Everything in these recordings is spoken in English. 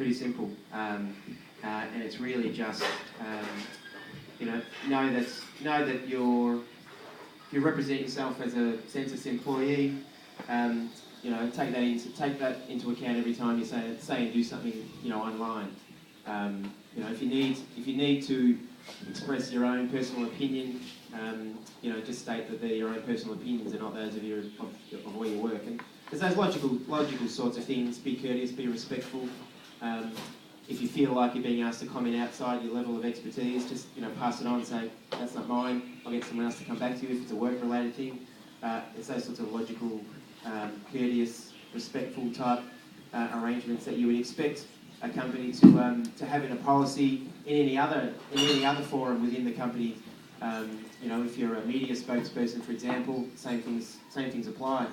pretty simple, and it's really just know that you represent yourself as a census employee. Take that into account every time you say and do something online. If you need to express your own personal opinion, just state that they're your own personal opinions and not those of where you work. And there's those logical sorts of things. Be courteous, be respectful. If you feel like you're being asked to comment outside your level of expertise, just pass it on and say, that's not mine, I'll get someone else to come back to you if it's a work-related thing. It's those sorts of logical, courteous, respectful type arrangements that you would expect a company to have in a policy in any other forum within the company. If you're a media spokesperson, for example, same things apply.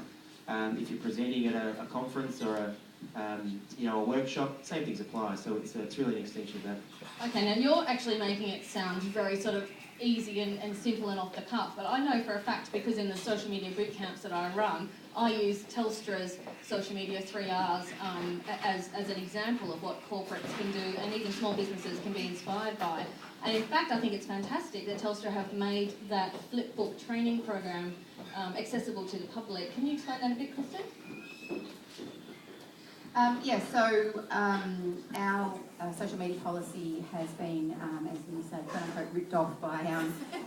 If you're presenting at a conference or a workshop, same things apply. So it's really an extension of that. Okay, now you're actually making it sound very sort of easy and simple and off the cuff, but I know for a fact, because in the social media boot camps that I run, I use Telstra's social media 3Rs as an example of what corporates can do and even small businesses can be inspired by. And in fact, I think it's fantastic that Telstra have made that flipbook training program accessible to the public. Can you explain that a bit, Kristen? Our social media policy has been, as you say, quote-unquote, ripped off by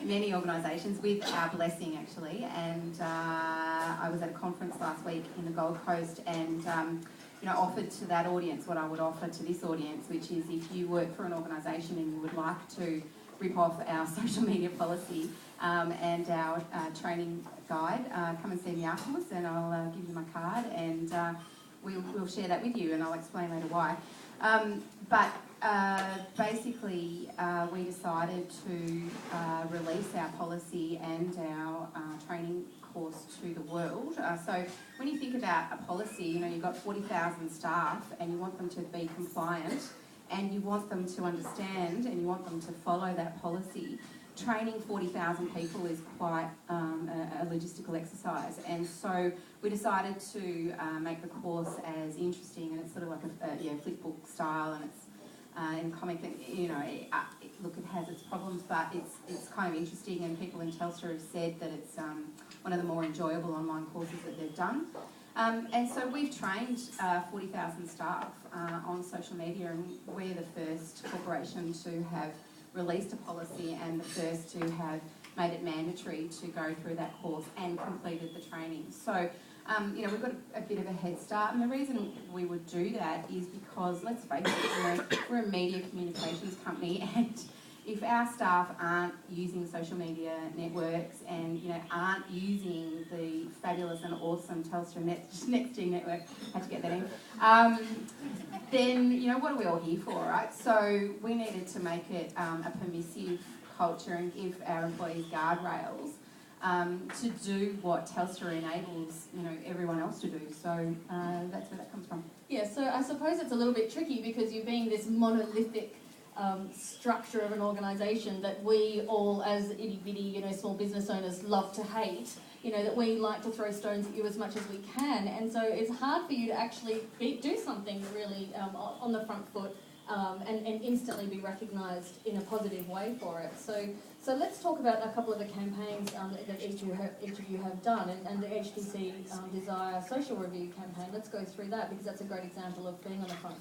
many organisations, with our blessing actually. And I was at a conference last week in the Gold Coast and offered to that audience what I would offer to this audience, which is if you work for an organisation and you would like to rip off our social media policy and our training guide, come and see me afterwards and I'll give you my card and we'll share that with you and I'll explain later why. Basically, we decided to release our policy and our training course to the world. So when you think about a policy, you've got 40,000 staff and you want them to be compliant and you want them to understand and you want them to follow that policy. Training 40,000 people is quite a logistical exercise, and so we decided to make the course as interesting, and it's sort of like a flipbook style, and it's in comic that look, it has its problems, but it's kind of interesting, and people in Telstra have said that it's one of the more enjoyable online courses that they've done. And so we've trained 40,000 staff on social media, and we're the first corporation to have released a policy and the first to have made it mandatory to go through that course and completed the training. So, we've got a bit of a head start, and the reason we would do that is because, let's face it, we're a media communications company, and if our staff aren't using social media networks and aren't using the fabulous and awesome Telstra NextG network, had to get that in, then what are we all here for, right? So we needed to make it a permissive culture and give our employees guardrails to do what Telstra enables everyone else to do. So that's where that comes from. Yeah, so I suppose it's a little bit tricky because you're being this monolithic structure of an organisation that we all, as itty-bitty, small business owners, love to hate. That we like to throw stones at you as much as we can, and so it's hard for you to actually do something really on the front foot and instantly be recognised in a positive way for it. So let's talk about a couple of the campaigns that each of you have done, and the HTC Desire Social Review campaign. Let's go through that because that's a great example of being on the front.